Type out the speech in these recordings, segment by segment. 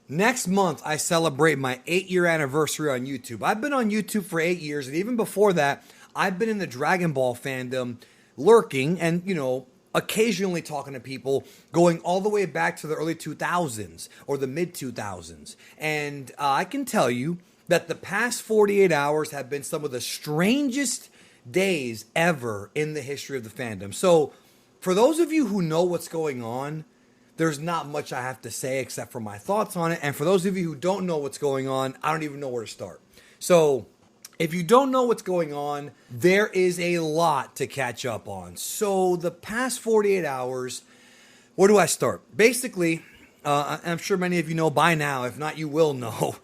Next month, I celebrate my 8-year anniversary on YouTube. I've been on YouTube for 8 years, and even before that, I've been in the Dragon Ball fandom, lurking and, occasionally talking to people going all the way back to the early 2000s or the mid 2000s. And I can tell you that the past 48 hours have been some of the strangest days ever in the history of the fandom. So, for those of you who know what's going on, there's not much I have to say except for my thoughts on it. And for those of you who don't know what's going on, I don't even know where to start. So, if you don't know what's going on, there is a lot to catch up on. So, the past 48 hours, where do I start? Basically, I'm sure many of you know by now, if not, you will know,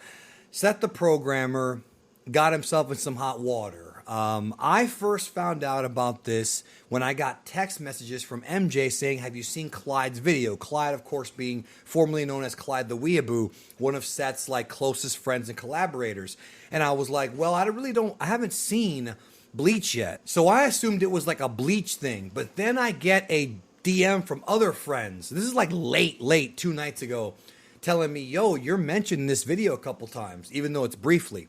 Seth the Programmer got himself in some hot water. I first found out about this when I got text messages from MJ saying, "Have you seen Clyde's video?" Clyde, of course, being formerly known as Clyde the Weeaboo, one of Seth's closest friends and collaborators. And I was like, well, I haven't seen Bleach yet. So I assumed it was like a Bleach thing. But then I get a DM from other friends. This is like late 2 nights ago, telling me, "Yo, you're mentioned in this video a couple times, even though it's briefly."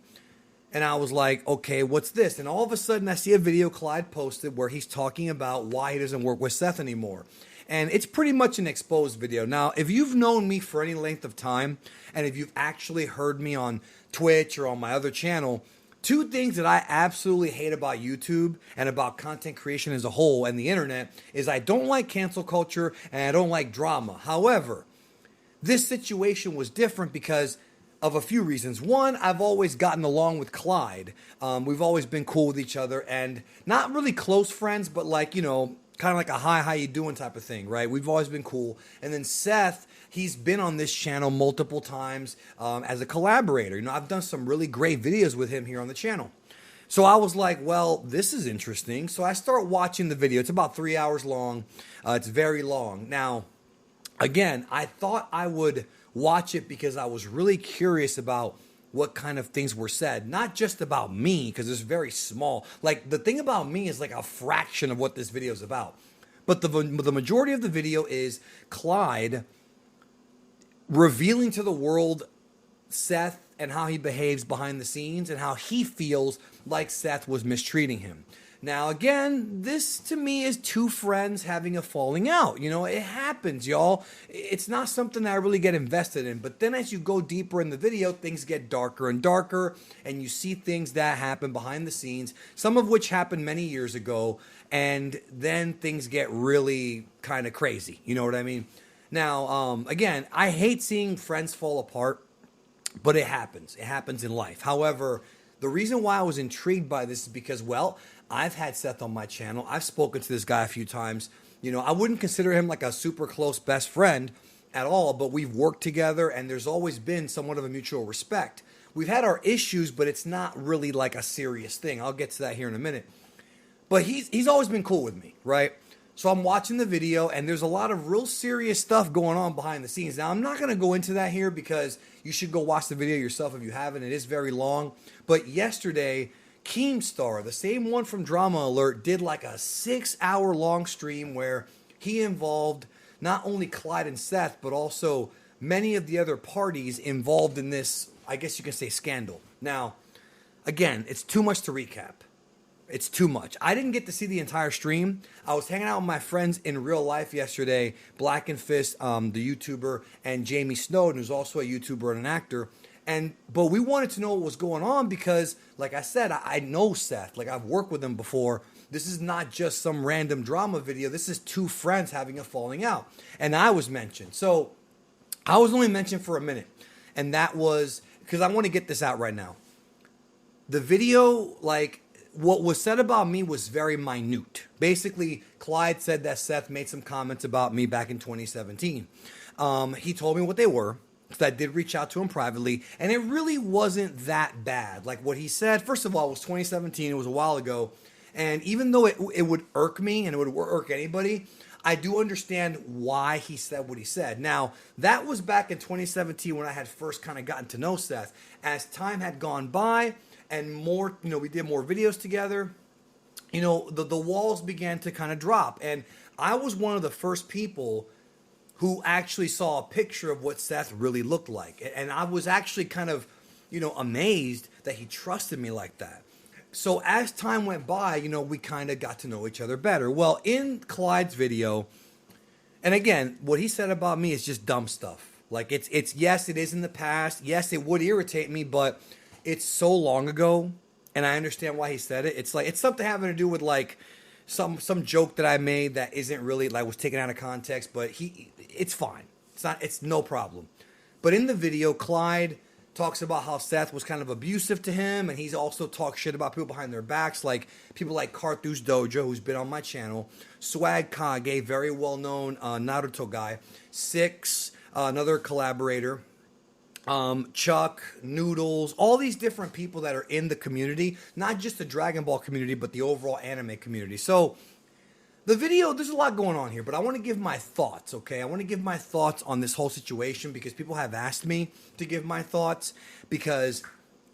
And I was like, okay, what's this? And all of a sudden I see a video Clyde posted where he's talking about why he doesn't work with Seth anymore. And it's pretty much an exposed video. Now, if you've known me for any length of time, and if you've actually heard me on Twitch or on my other channel, two things that I absolutely hate about YouTube and about content creation as a whole and the internet is I don't like cancel culture and I don't like drama. However, this situation was different because of a few reasons. One, I've always gotten along with Clyde. We've always been cool with each other and not really close friends, but kind of like a hi, how you doing type of thing, right? We've always been cool. And then Seth, he's been on this channel multiple times as a collaborator. I've done some really great videos with him here on the channel. So I was like, well, this is interesting. So I start watching the video. It's about 3 hours long. It's very long. Now, again, I thought I would watch it because I was really curious about what kind of things were said. Not just about me, because it's very small. The thing about me is like a fraction of what this video is about. But the majority of the video is Clyde revealing to the world Seth and how he behaves behind the scenes and how he feels like Seth was mistreating him. Now, again, this to me is two friends having a falling out. It happens, y'all. It's not something that I really get invested in. But then as you go deeper in the video, things get darker and darker, and you see things that happen behind the scenes, some of which happened many years ago, and then things get really kind of crazy. You know what I mean? Now, again, I hate seeing friends fall apart, but it happens. It happens in life. However, the reason why I was intrigued by this is because, well, I've had Seth on my channel. I've spoken to this guy a few times. I wouldn't consider him like a super close best friend at all, but we've worked together and there's always been somewhat of a mutual respect. We've had our issues, but it's not really like a serious thing. I'll get to that here in a minute. But he's always been cool with me, right? So I'm watching the video and there's a lot of real serious stuff going on behind the scenes. Now, I'm not going to go into that here because you should go watch the video yourself if you haven't. It is very long. But yesterday, Keemstar, the same one from Drama Alert, did like a 6-hour long stream where he involved not only Clyde and Seth, but also many of the other parties involved in this, I guess you can say, scandal. Now, again, it's too much to recap. It's too much. I didn't get to see the entire stream. I was hanging out with my friends in real life yesterday, Black and Fist, the YouTuber, and Jamie Snowden, who's also a YouTuber and an actor. But we wanted to know what was going on because, like I said, I know Seth. I've worked with him before. This is not just some random drama video. This is two friends having a falling out. And I was mentioned. So I was only mentioned for a minute. And that was because I want to get this out right now. The video, what was said about me was very minute. Basically, Clyde said that Seth made some comments about me back in 2017. He told me what they were. So I did reach out to him privately, and it really wasn't that bad. What he said, first of all, it was 2017. It was a while ago. And even though it would irk me and it would irk anybody, I do understand why he said what he said. Now, that was back in 2017 when I had first kind of gotten to know Seth. As time had gone by and more, we did more videos together, the walls began to kind of drop. And I was one of the first people who actually saw a picture of what Seth really looked like. And I was actually kind of, amazed that he trusted me like that. So as time went by, we kind of got to know each other better. Well, in Clyde's video, and again, what he said about me is just dumb stuff. Like it's yes, it is in the past. Yes, it would irritate me, but it's so long ago, and I understand why he said it. It's like it's something having to do with like some joke that I made that isn't really like was taken out of context, but it's fine. It's no problem. But in the video, Clyde talks about how Seth was kind of abusive to him, and he's also talked shit about people behind their backs, like people like Carthus Dojo, who's been on my channel, Swag Kage, very well-known Naruto guy, Six, another collaborator, Chuck, Noodles, all these different people that are in the community, not just the Dragon Ball community, but the overall anime community. So the video, there's a lot going on here, but I want to give my thoughts, okay? I want to give my thoughts on this whole situation because people have asked me to give my thoughts because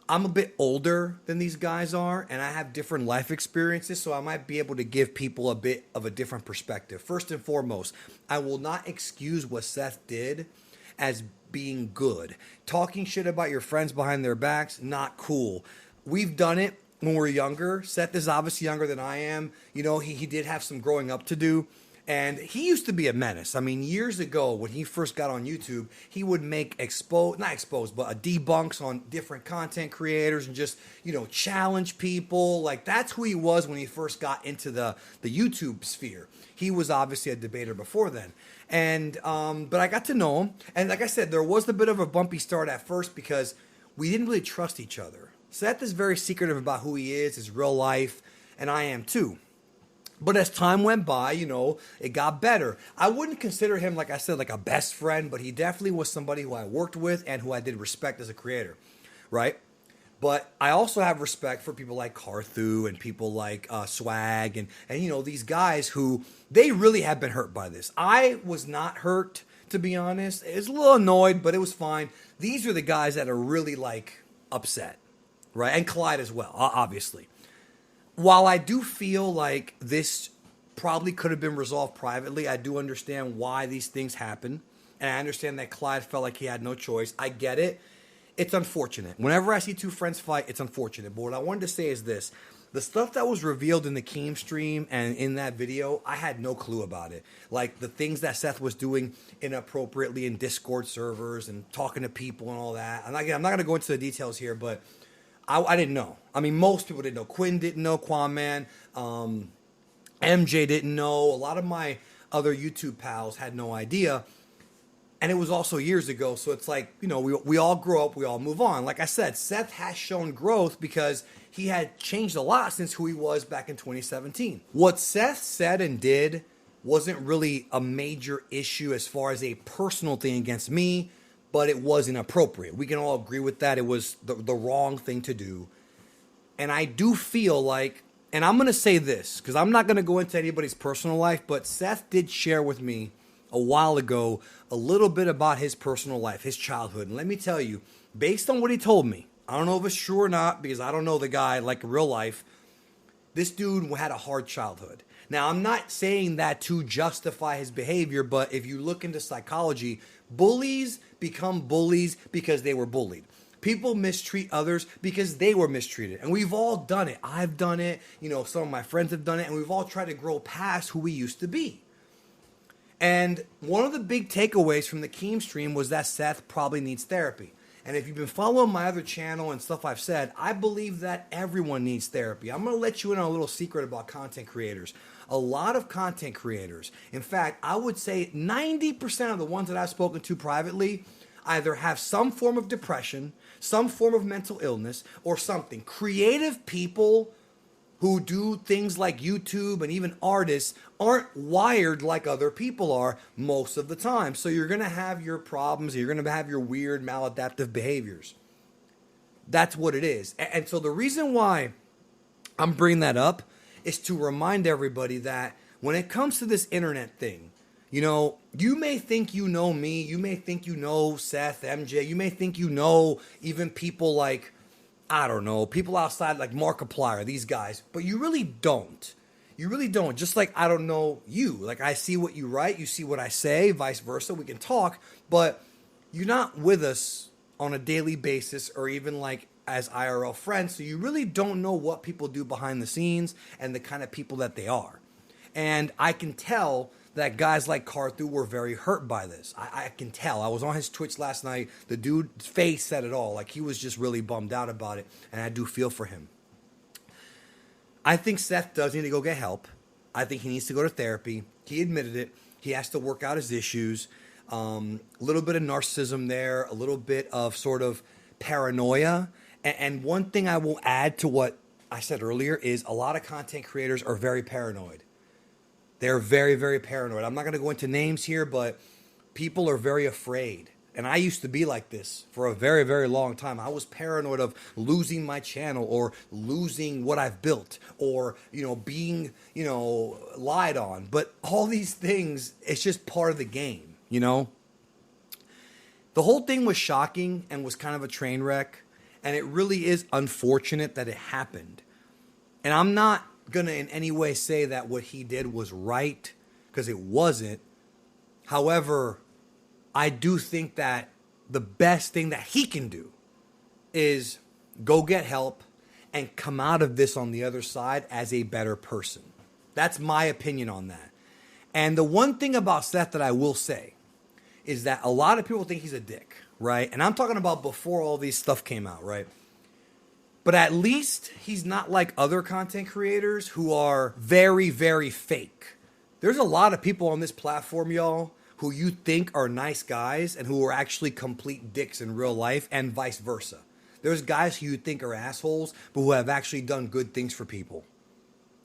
I'm a bit older than these guys are and I have different life experiences, so I might be able to give people a bit of a different perspective. First and foremost, I will not excuse what Seth did as being good. Talking shit about your friends behind their backs, not cool. We've done it when we were younger. Seth is obviously younger than I am. He did have some growing up to do. And he used to be a menace. I mean, years ago when he first got on YouTube, he would make debunks on different content creators and just, challenge people. Like that's who he was when he first got into the YouTube sphere. He was obviously a debater before then. And but I got to know him. And like I said, there was a bit of a bumpy start at first because we didn't really trust each other. Seth is very secretive about who he is, his real life, and I am too. But as time went by, it got better. I wouldn't consider him, like I said, like a best friend, but he definitely was somebody who I worked with and who I did respect as a creator, right? But I also have respect for people like Carthu and people like Swag and these guys who, they really have been hurt by this. I was not hurt, to be honest. I was a little annoyed, but it was fine. These are the guys that are really like upset, right? And Clyde as well, obviously. While I do feel like this probably could have been resolved privately, I do understand why these things happen. And I understand that Clyde felt like he had no choice. I get it. It's unfortunate. Whenever I see two friends fight, it's unfortunate. But what I wanted to say is this. The stuff that was revealed in the Keem stream and in that video, I had no clue about it. Like the things that Seth was doing inappropriately in Discord servers and talking to people and all that. And again, I'm not going to go into the details here, but I didn't know. I mean, most people didn't know. Quinn didn't know. Quamman, MJ didn't know. A lot of my other YouTube pals had no idea. And it was also years ago. So it's like, we all grow up. We all move on. Like I said, Seth has shown growth because he had changed a lot since who he was back in 2017. What Seth said and did wasn't really a major issue as far as a personal thing against me, but it was inappropriate. We can all agree with that. It was the wrong thing to do. And I do feel like, and I'm going to say this, because I'm not going to go into anybody's personal life, but Seth did share with me a while ago a little bit about his personal life, his childhood. And let me tell you, based on what he told me, I don't know if it's true or not, because I don't know the guy like real life, this dude had a hard childhood. Now, I'm not saying that to justify his behavior, but if you look into psychology, bullies become bullies because they were bullied. People mistreat others because they were mistreated. And we've all done it. I've done it. Some of my friends have done it. And we've all tried to grow past who we used to be. And one of the big takeaways from the Keem stream was that Seth probably needs therapy. And if you've been following my other channel and stuff I've said, I believe that everyone needs therapy. I'm going to let you in on a little secret about content creators. A lot of content creators, in fact, I would say 90% of the ones that I've spoken to privately either have some form of depression, some form of mental illness, or something. Creative people who do things like YouTube and even artists aren't wired like other people are most of the time. So you're going to have your problems. You're going to have your weird maladaptive behaviors. That's what it is. And so the reason why I'm bringing that up is to remind everybody that when it comes to this internet thing, you may think you know me. You may think you know Seth, MJ. You may think you know even people like, I don't know, people outside like Markiplier, these guys. But you really don't. You really don't. Just like I don't know you. Like I see what you write, you see what I say, vice versa. We can talk, but you're not with us on a daily basis or even like as IRL friends. So you really don't know what people do behind the scenes and the kind of people that they are. And I can tell that guys like Carthu were very hurt by this. I can tell. I was on his Twitch last night. The dude's face said it all. Like he was just really bummed out about it. And I do feel for him. I think Seth does need to go get help. I think he needs to go to therapy. He admitted it. He has to work out his issues. A little bit of narcissism there. A little bit of sort of paranoia. And one thing I will add to what I said earlier is a lot of content creators are very paranoid. They're very, very paranoid. I'm not going to go into names here, but people are very afraid. And I used to be like this for a very, very long time. I was paranoid of losing my channel or losing what I've built or, being, lied on. But all these things, it's just part of the game, The whole thing was shocking and was kind of a train wreck. And it really is unfortunate that it happened. And I'm not going to in any way say that what he did was right, because it wasn't. However, I do think that the best thing that he can do is go get help and come out of this on the other side as a better person. That's my opinion on that. And the one thing about Seth that I will say is that a lot of people think he's a dick, right? And I'm talking about before all these stuff came out, right? But at least he's not like other content creators who are very, very fake. There's a lot of people on this platform, y'all, who you think are nice guys and who are actually complete dicks in real life, and vice versa. There's guys who you think are assholes, but who have actually done good things for people,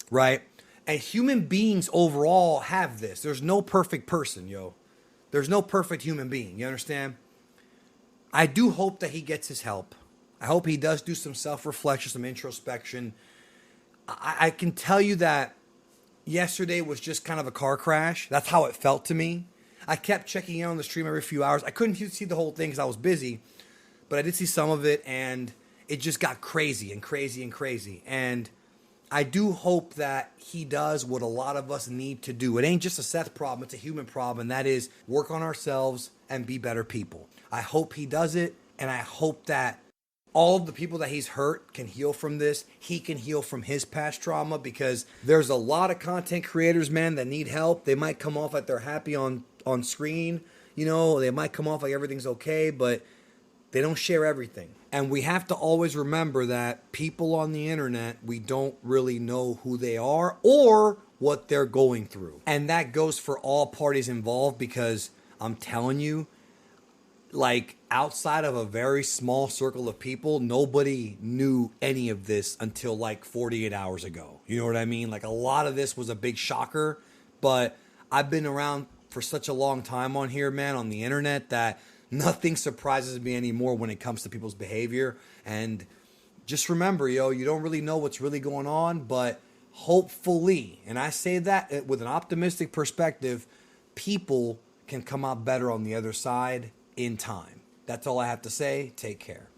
right? And human beings overall have this. There's no perfect person, yo. There's no perfect human being, you understand? I do hope that he gets his help. I hope he does do some self-reflection, some introspection. I can tell you that yesterday was just kind of a car crash. That's how it felt to me. I kept checking in on the stream every few hours. I couldn't see the whole thing because I was busy, but I did see some of it, and it just got crazy and crazy and crazy. And I do hope that he does what a lot of us need to do. It ain't just a Seth problem, it's a human problem, and that is work on ourselves and be better people. I hope he does it, and I hope that all of the people that he's hurt can heal from this. He can heal from his past trauma, because there's a lot of content creators, man, that need help. They might come off like they're happy on screen. They might come off like everything's okay, but they don't share everything. And we have to always remember that people on the internet, we don't really know who they are or what they're going through. And that goes for all parties involved, because I'm telling you, like, outside of a very small circle of people, nobody knew any of this until like 48 hours ago. You know what I mean? Like, a lot of this was a big shocker, but I've been around for such a long time on here, man, on the internet, that nothing surprises me anymore when it comes to people's behavior. And just remember, you don't really know what's really going on, but hopefully, and I say that with an optimistic perspective, people can come out better on the other side in time. That's all I have to say. Take care.